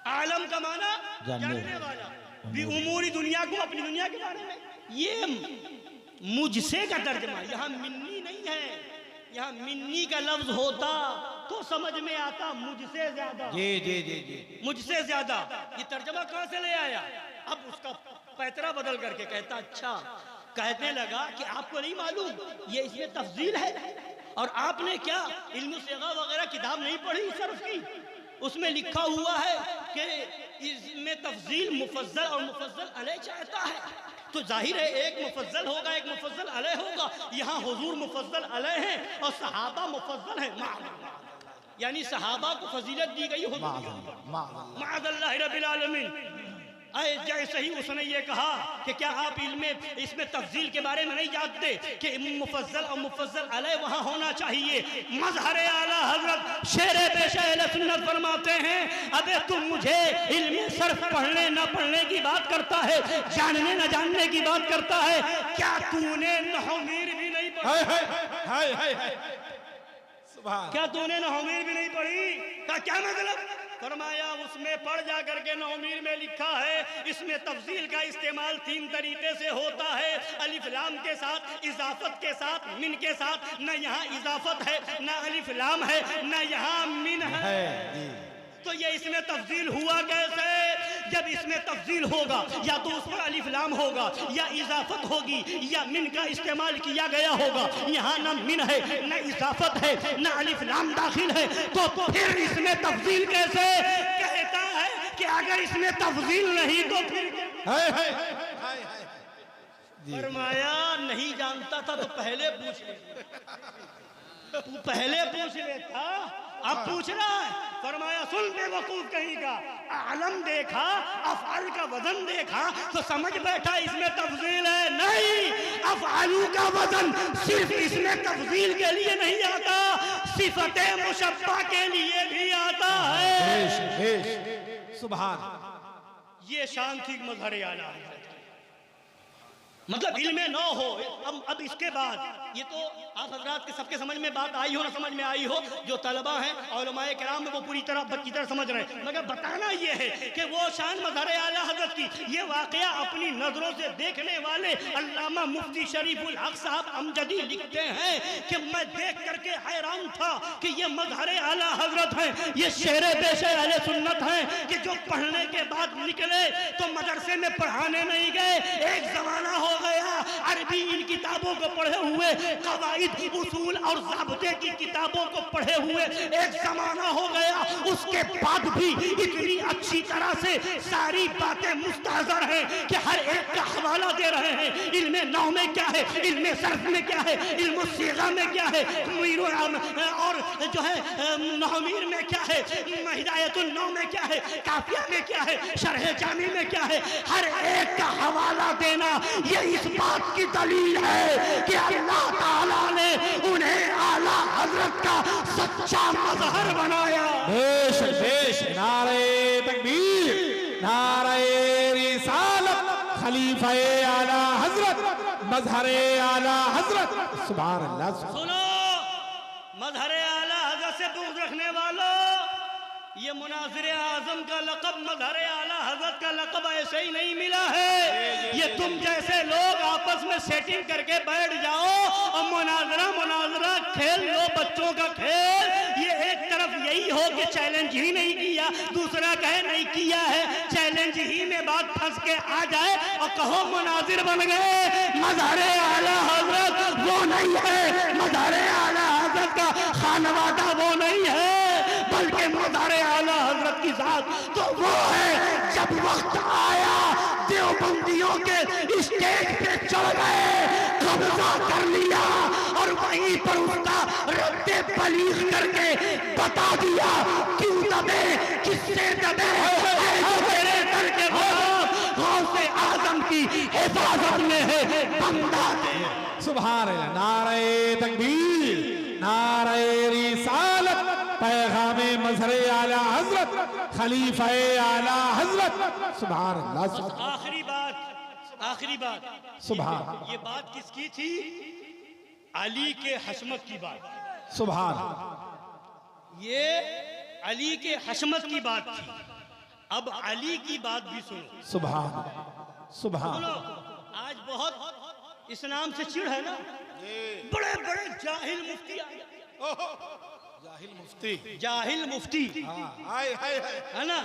आलम का माना जानने वाला, भी उमूरी दुनिया को अपनी दुनिया के बारे में, ये मुझसे का तर्जमा। यहाँ मिन्नी नहीं है, यहाँ मिन्नी का लफ्ज होता तो समझ में आता मुझसे ज्यादा। जी जी जी जी, मुझसे ज्यादा, ये तर्जमा कहाँ से ले आया? अब उसका पैतरा बदल करके कहता, अच्छा, कहने लगा कि आपको नहीं मालूम ये इसमें तफजील है, और आपने क्या इल्म सिगा वगैरह किताब नहीं पढ़ी सर्फ की? उसमें लिखा हुआ है कि इसमें तफजील मुफज्जल और मुफज्जल अलैह चाहता है, तो जाहिर है एक मुफज्जल होगा एक मुफज्जल अलैह होगा। यहाँ हुजूर मुफज्जल अलैह है और सहाबा मुफज्जल है, यानी सहाबा को फजीलत दी गई। माअज़ल्लाहि रब्बिल आलमीन। जैसे ही उसने ये कहा कि क्या आप इसमें तफजील के बारे में नहीं जानते कि मुफज्जल और मुफज्जल अलैह वहाँ होना चाहिए। मज़हर आला हज़रत शेरे पेशा अहले सुन्नत फरमाते हैं, अबे तुम मुझे इल्म सर्फ पढ़ने न पढ़ने की बात करता है, जानने न जानने की बात करता है, क्या तूने नहमीर भी नहीं पढ़ी? क्या तूने नहमीर भी नहीं पढ़ी? क्या मतलब? फरमाया उसमें पढ़ जा करके नौमीर में लिखा है, इसमें तफसील का इस्तेमाल 3 तरीके से होता है, अलिफ लाम के साथ, इजाफत के साथ, मिन के साथ। न यहाँ इजाफत है, न अलिफ लाम है, न यहाँ मिन है। तो ये इसमें तफसील हुआ कैसे? जब इसमें तफसील होगा या तो उस पर अलिफ लाम होगा, या इजाफत होगी, या मिन का इस्तेमाल किया गया होगा। यहाँ न मिन है, न इजाफत है, न अलिफ लाम दाखिल है, तो फिर इसमें तफसील कैसे? कहता है कि अगर इसमें तफसील नहीं तो फिर फरमाया नहीं जानता था तो पहले पूछ लेता, अब पूछ रहा है। फरमाया सुन बेवकूफ कहीं का, आलम देखा, अफ़आल का वजन देखा तो समझ बैठा इसमें तफसील है। नहीं, अफ़आलू का वजन सिर्फ इसमें तफसील के लिए नहीं आता, सिफते मुशब्बा के लिए भी आता है। सुभान, ये शान थी मज़हर आला। मतलब इल्म न हो। अब इसके बाद ये तो आप हजरात के सबके समझ में बात आई हो ना समझ में आई हो, जो तलबा हैं उलमाए किराम में वो पूरी तरह बच्ची तरह समझ रहे हैं, मगर बताना ये है कि वो शान मज़हर आला हज़रत की ये वाक़या अपनी नज़रों से देखने वाले अल्लामा मुफ्ती शरीफुल हक साहब अमजदी लिखते हैं कि मैं देख करके हैरान था कि ये मज़हर आला हज़रत हैं, ये शेरे पेशे अहले सुन्नत हैं कि जो पढ़ने के बाद निकले तो मदरसे में पढ़ाने नहीं गए। एक ज़माना हो गया अरबी इन किताबों को पढ़े हुए, कवाइद, उसूल और ज़ाब्ते की किताबों को पढ़े हुए एक ज़माना हो गया। उसके बाद भी इतनी अच्छी तरह से सारी बातें मुस्तहज़र हैं कि हर एक का हवाला दे रहे हैं। इल्म नहव में क्या है, इल्म सर्फ में क्या है, इल्म सीगा में क्या है, और जो है नहमीर में क्या है, हिदायतुन नहव में क्या है, काफिया में क्या है, शरह जामी में क्या है, हर एक का हवाला देना ये इस बात की दलील है कि अल्लाह ताला ने उन्हें आला हजरत का सच्चा मज़हर बनाया। बेश बेश, नारे तकबीर, नारे रिसालत, खलीफे आला हजरत, मज़हरे आला हजरत। सुभान अल्लाह। सुनो, मज़हरे आला हजरत से बुग़्ज़ रखने वालों, ये मुनाज़िर आज़म का लक़ब मज़हरे आला हज़रत का लक़ब ऐसे ही नहीं मिला है। ये तुम जैसे लोग आपस में सेटिंग करके बैठ जाओ और मुनाज़रा खेल लो, बच्चों का खेल। ये एक तरफ यही हो कहो कि चैलेंज ही नहीं किया, दूसरा कहे नहीं किया है, चैलेंज ही में बात फंस के आ जाए और कहो मुनाजिर बन गए। मज़हर आला हजरत वो नहीं है, मज़हर आला हजरत का खानवादा वो नहीं है, बल्कि मज़हर आला हजरत की जात तो वो है। जब वक्त आया देवबंदियों के स्टेज पे चढ़ गए, कब्जा कर लिया और वहीं पर उसका रद्दे बलीग करके बता दिया क्यों दबे, किससे दबे, जो तेरे दर के गौसे आजम की हिफाजत में है बंदा दे। सुभान अल्लाह। नारे तकबीर, नारे रिसालत, पैगामे मज़हर आला हजरत, खलीफा आला हजरत। सुभान अल्लाह। आखिरी बात सुभान। ये बात किसकी थी? अली के हशमत की बात। सुभान। ये अली के हशमत की बात थी। अब अली की बात भी सुनो। सुभान सुभान। सुनो, आज बहुत इस नाम से चिढ़ है ना, बड़े बड़े जाहिल मुफ्ती आ गए। जाहिल मुफ्ती है ना,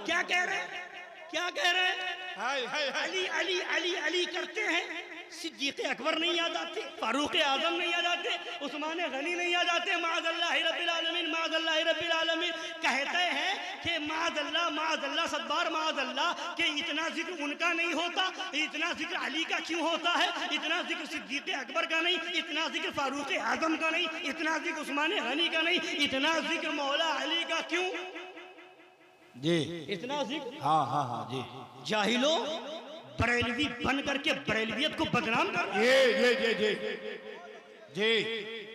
क्या कह रहे हैं, क्या कह रहे हैं? अली अली अली अली करते हैं, सिद्दीक़ अकबर नहीं याद आते, फारूक आजम नहीं याद आते, उस्मान गनी नहीं याद आते, माअज़ल्लाह रब्बिल आलमीन, माअज़ल्लाह रब्बिल आलमीन। कहते हैं कि माअज़ल्लाह सद्बार माअज़ल्लाह कि इतना जिक्र उनका नहीं होता, इतना जिक्र अली का क्यों होता है, इतना जिक्र सिद्दीक़ अकबर का नहीं, इतना जिक्र फारूक आजम का नहीं, इतना जिक्र उस्मान गनी का नहीं, इतना जिक्र मौला अली का क्यों जी, इतना जिक्र? हाँ हाँ हाँ जी। जाहिलों, बरेलवी बन करके बरेलवियत को बदनाम कर, जी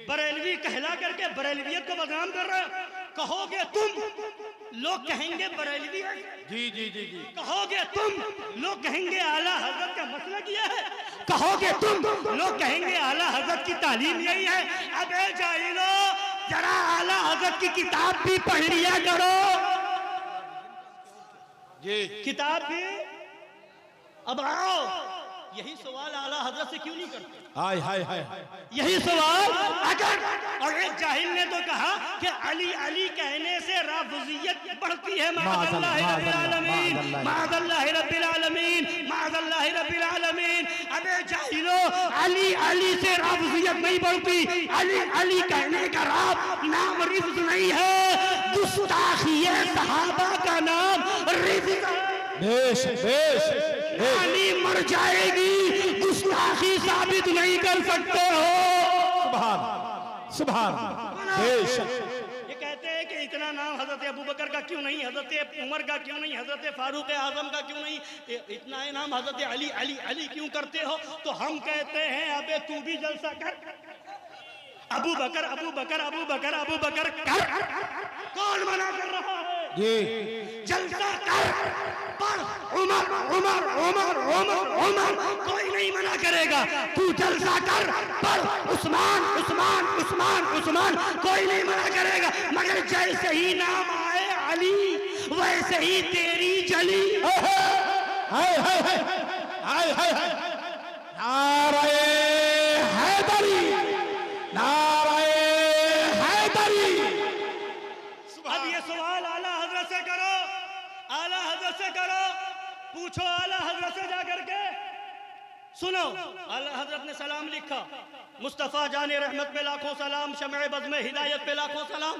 बरेलवी कहला करके बरेलवियत को बदनाम कर रहे हो। कहोगे तुम, लोग कहेंगे बरेलवी है, जी जी जी जी। कहोगे तुम, लोग कहेंगे आला हजरत का मसला किया है, कहोगे तुम, लोग कहेंगे आला हजरत की तालीम यही है। अबे जाहिलो, जरा आला हजरत की किताब भी पढ़ लिया करो जी, किताब भी। अब आओ, यही सवाल आला हजरत से क्यों नहीं करते? हाय हाय हाय। यही सवाल अगर, और एक जाहिल ने तो कहा कि अली अली कहने से राफिजियत बढ़ती है। माअज़ल्लाह रब्बिल आलमीन, माअज़ल्लाह रब्बिल आलमीन, माअज़ल्लाह रब्बिल आलमीन। अबे जाहिलो, अली अली से राफिजियत नहीं बढ़ती। अली अली कहने का राफ नाम रिफ्ज नहीं है, गुस्ताखी है सहाबा का नाम रिफ्ज है। बेश बेश, अली मर जाएगी, गुस्ताखी साबित नहीं कर सकते हो। सुभान सुभान। बेश, ये कहते हैं कि इतना नाम हजरत अबू बकर का क्यों नहीं, हजरत उमर का क्यों नहीं, हजरत फारूक आजम का क्यों नहीं, इतना नाम हजरत अली अली अली क्यों करते हो? तो हम कहते हैं अबे तू भी जलसा कर, अबू बकर अबू बकर अबू बकर अबू बकर कर। कौन मना कर रहा है? जी, जलसा कर, पर उमर उमर उमर उमर उमर कोई नहीं मना करेगा। तू जलसा कर, पर उस्मान उस्मान उस्मान उस्मान कोई नहीं मना करेगा। मगर जैसे ही नाम आए अली, वैसे ही तेरी जली। हाय हाय हाय हाय हाय हाय। नारे हैदरी, नारे हैदरी। अब ये सवाल आला हजरत से करो, आला हजरत से करो, पूछो आला हजरत से जाकर के। सुनो, आला हजरत ने सलाम लिखा, मुस्तफ़ा जाने रहमत पे लाखों सलाम, शमए बज़ में हिदायत पे लाखों सलाम।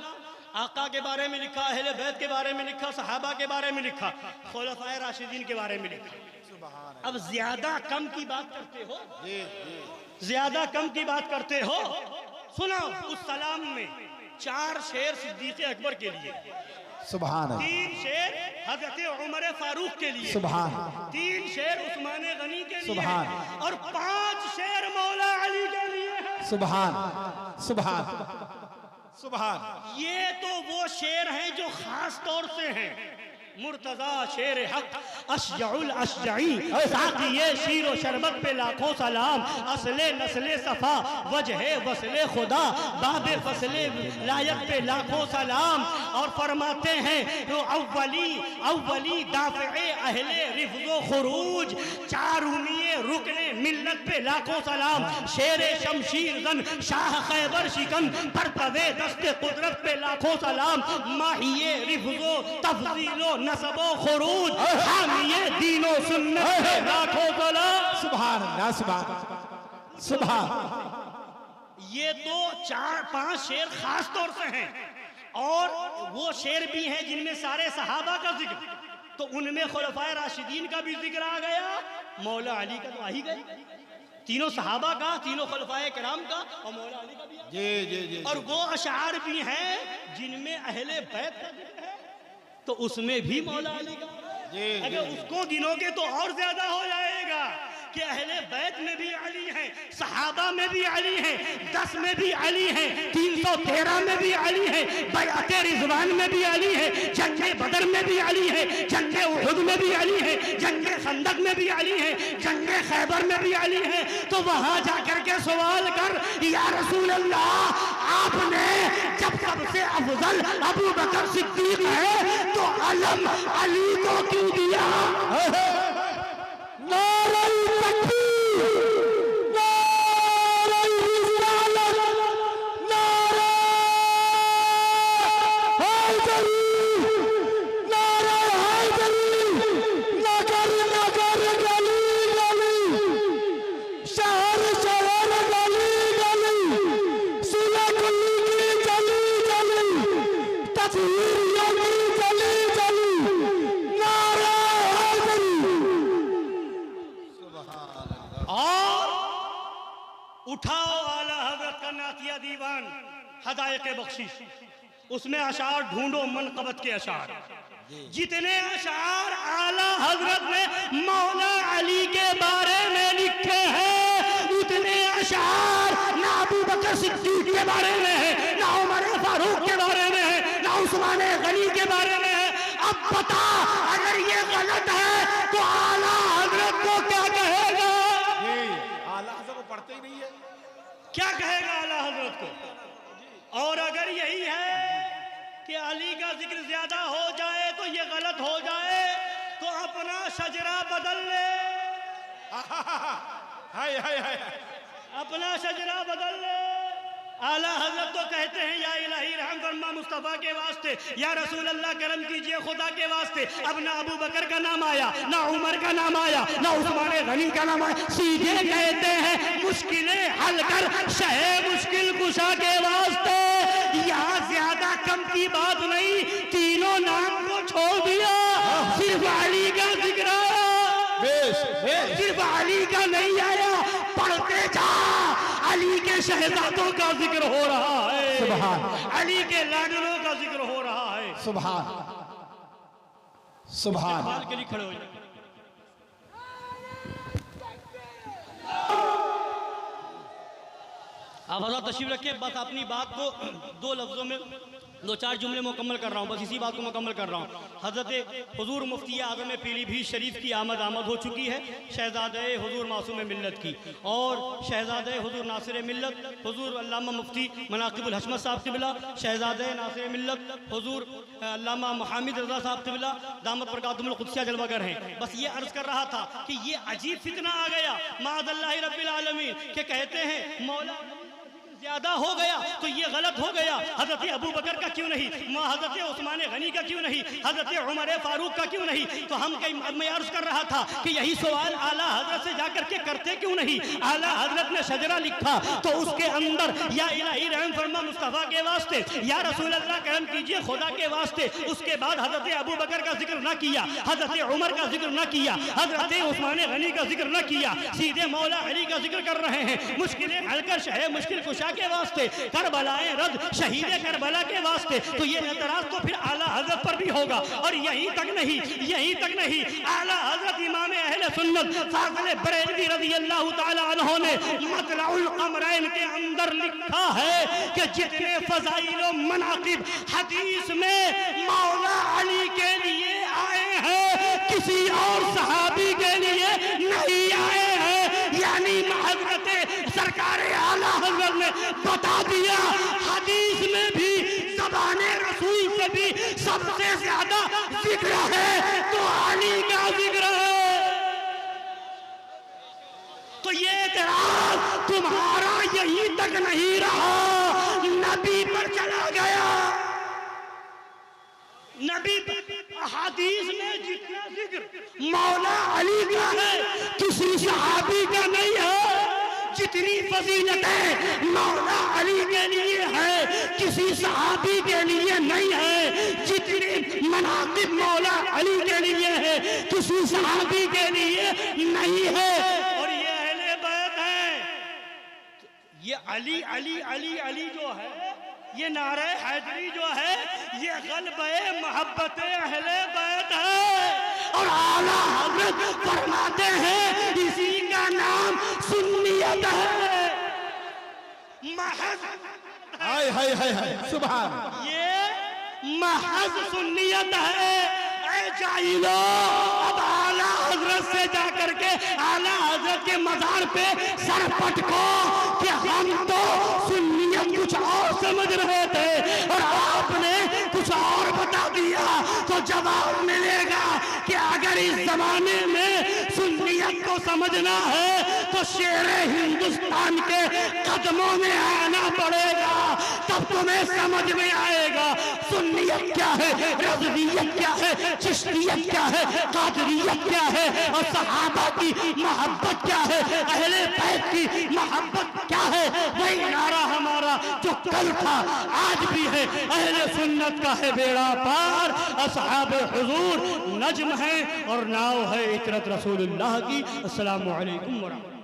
आका के बारे में लिखा, अहले बैत के बारे में लिखा, सहाबा के बारे में लिखा, खुलफाए राशिदीन के बारे में लिखा। अब ज्यादा कम की बात करते हो, ज्यादा कम की बात करते हो। सुनो, उस सलाम में 4 शेर सिद्दीक़ अकबर के लिए, सुभान, 3 शेर हजरत उमर फारूक के लिए, सुभान, 3 शेर उस्मान गनी के लिए, सुभान, और 5 शेर मौला अली के लिए है। सुभान सुभान सुभान। ये तो वो शेर हैं जो खास तौर से हैं। मुर्तजा शेर हक अशजाउल अशजाई, साक़िए शीर व शरबत पे लाखों सलाम, असले नस्ले सफ़ा वजहे वसले खुदा, बाबे फसले लायक पे लाखों सलाम। और फरमाते हैं तो अव्वली अव्वली दाफ़े अहले रिफ़्ज़ो खुरूज, चारूनिये रुकने मिल्लत पे लाखों सलाम, शेर शमशीर जन शाह खैबर शिकन, पर तवे दस्ते कुदरत पे लाखों सलाम, माहिए रिफजो तफजीलो नसबो खुरूज, हामिए दीनो सुन्नत पे लाखों सलाम। सुभान अल्लाह, सुभान सुभान। ये तो 4-5 शेर खास तौर से हैं, और वो शेर भी हैं जिनमें सारे सहाबा का जिक्र, तो उनमें खुलफाए राशिदीन का भी जिक्र आ गया, मौला अली का तो आ ही गया, तीनों सहाबा का, तीनों खुलफाए किराम का, और मौला अली का भी आ जी जी जी। और वो अशार भी हैं जिनमें अहले बैत का जिक्र है, तो उसमें भी मौला अली का। अगर उसको गिनोगे तो और ज्यादा हो जाएगा कि अहले बैत में भी अली हैं, सहाबा में भी अली हैं, 10 में भी अली हैं, 313 में भी अली हैं, बैअत रिज़वान में भी अली हैं, जंगे बदर में भी अली हैं, जंगे उहुद में भी अली हैं, जंगे खंदक में भी अली हैं, जंगे खैबर में भी अली हैं। तो वहां जाकर के सवाल कर, या रसूल अल्लाह, आपने जब सबसे अफजल अबू बकर सिद्दीक है तो अलम अली को क्यों दिया? नारे तकबीर, नारे रिसालत, नारे हैदरी, नारे हैदरी, नगर नगर गली गली, शहर शहर गली गली, सुलगली की गली गली, तस्वीरियों की गली गली, नारे हैदरी। और उठाओ आला हजरत का नातिया दीवान हदायक़ बख्शिश, उसमें अशार ढूंढो मनक़बत के अशार, जितने अशार आला हजरत ने मौला अली के बारे में लिखे हैं, उतने अशार ना अबू बकर सिद्दीक के बारे में है, ना उमर फारूक के बारे में है, ना उस्मान गनी के बारे में है। अब बता, अगर ये गलत है तो आला हजरत को क्या कहेगा? आला हज़रत को पढ़ते ही नहीं है, क्या कहेगा आला हजरत को? और अगर यही है कि अली का जिक्र ज्यादा हो जाए तो ये गलत हो जाए, तो अपना शजरा बदल ले, हाय हाय हाय। अपना शजरा बदल ले। आला हजरत तो कहते हैं, या इलाही रहम फरमा मुस्तफ़ा के वास्ते, या रसूल अल्लाह करम कीजिए खुदा के वास्ते। अब ना अबू बकर का नाम आया, ना उमर का नाम आया, ना उस्मान गनी का नाम आया, सीधे कहते हैं मुश्किलें हल कर शहे मुश्किल कुशा के वास्ते। यहाँ ज्यादा कम की बात नहीं, तीनों नाम को छोड़ दिया, सिर्फ अली का जिक्र आया, सिर्फ अली का नहीं आया। पढ़ते जा, अली के शहजादों का जिक्र हो रहा है, सुभान, अली के लाडलों का जिक्र हो रहा है। सुभान सुभान। बाल के लिए खड़े हो जाए। आप हज़रत तशरीफ रखिए, बस अपनी बात को 2 लफ्ज़ों में 2-4 जुमले मुकम्मल कर रहा हूँ, बस इसी बात को मुकम्मल कर रहा हूँ। हज़रत हुजूर मुफ्ती आज़म पीलीभीत शरीफ की आमद हो चुकी है, शहज़ादे हुजूर मासूम मिल्लत की, और शहज़ादे हुजूर नासिर मिल्लत हुजूर अल्लामा मुफ्ती मनाक़िबुल हशमत साहब क़िबला, शहज़ादे नासिर मिल्लत हुजूर अल्लामा मुहम्मद रज़ा साहब क़िबला दामत बरकातुहुल क़ुद्सिया जलवागर हैं। बस ये अर्ज़ कर रहा था कि ये अजीब फितना आ गया माअज़ल्लाहि रब्बिल आलमीन, के कहते हैं मौला ज्यादा हो गया तो ये गलत हो गया। हजरत अबू बकर का क्यों नहीं, हजरत उस्मान गनी का क्यों नहीं, हजरत उमर फारूक का क्यों नहीं? तो मैं अर्ज कर रहा था कि यही सवाल आला हजरत से जाकर के करते क्यों नहीं? आला हजरत ने शजरा लिखा तो उसके अंदर या इलाही रहम फरमा मुस्तफ़ा के वास्ते, या रसूल अल्लाह करम कीजिए खुदा के वास्ते, उसके बाद हजरत अबू बकर का जिक्र न किया, हजरत उमर का जिक्र न किया, हजरत उस्मान गनी का जिक्र न किया, सीधे मौला अली का जिक्र कर रहे हैं। मुश्किलें हलकर शहे मुश्किल कुशा के वास्ते, करबलाए रद शहीद करबला के वास्ते। तो ये एतराज तो फिर आला हजरत पर भी होगा। और यहीं तक नहीं, आला हजरत इमाम अहले सुन्नत फाज़िल बरेलवी रज़ी अल्लाह ताला अन्हु ने मतलउल कमरैन के अंदर लिखा है कि जितने फज़ाइल व मनाक़िब हदीस में मौला अली के लिए आए हैं, किसी और सहाबी के लिए नहीं आए हैं। यानी हजरत सरकार आला हजरत ने बता दिया, हदीस में भी ज़बाने रसूल से भी सबसे ज्यादा जिक्र है तो अली का जिक्र है। एतराज तुम्हारा यहीं तक नहीं रहा, नबी पर चला गया। नबी हदीस में जितना जिक्र मौला अली का है किसी सहाबी का नहीं है, जितनी फजीलतें मौला अली के लिए है किसी सहाबी के लिए नहीं है, जितनी मनाक़िब मौला अली के लिए है किसी सहाबी के लिए नहीं है। और ये अहले बैत है, ये अली अली अली अली जो है, ये नारे हैदरी जो है, ये ग़ल्बे मोहब्बत अहले बैत है। और आला हज़रत फरमाते हैं इसी का नाम सुन्नियत है। महज हाय हाय हाय हाय सुभान, ये महज सुन्नियत है। ऐ जाहिलो, अब आला हज़रत से जाकर के आला हज़रत के मज़ार पे सर पटको कि हम तो सुन्नियत कुछ और समझ रहे थे और आपने कुछ और बता दिया, तो जवाब मिलेगा कि अगर इस जमाने में सुन्नियत को समझना है तो शेरे हिंदुस्तान के कदमों में आना पड़ेगा, तब तुम्हें समझ में आएगा सुन्नियत क्या है, रज़वियत क्या है, चिश्तियत क्या है, कादरियत क्या है और सहाबा की मोहब्बत क्या है, अहले बैत की मोहब्बत क्या है। वही नारा हमारा जो कल था आज भी है, अहले सुन्नत का है बेड़ा पार, असहाब हुजूर नज्म है और नाव है इतरत रसूलुल्लाह की। अस्सलामु अलैकुम व रहमतुल्लाह।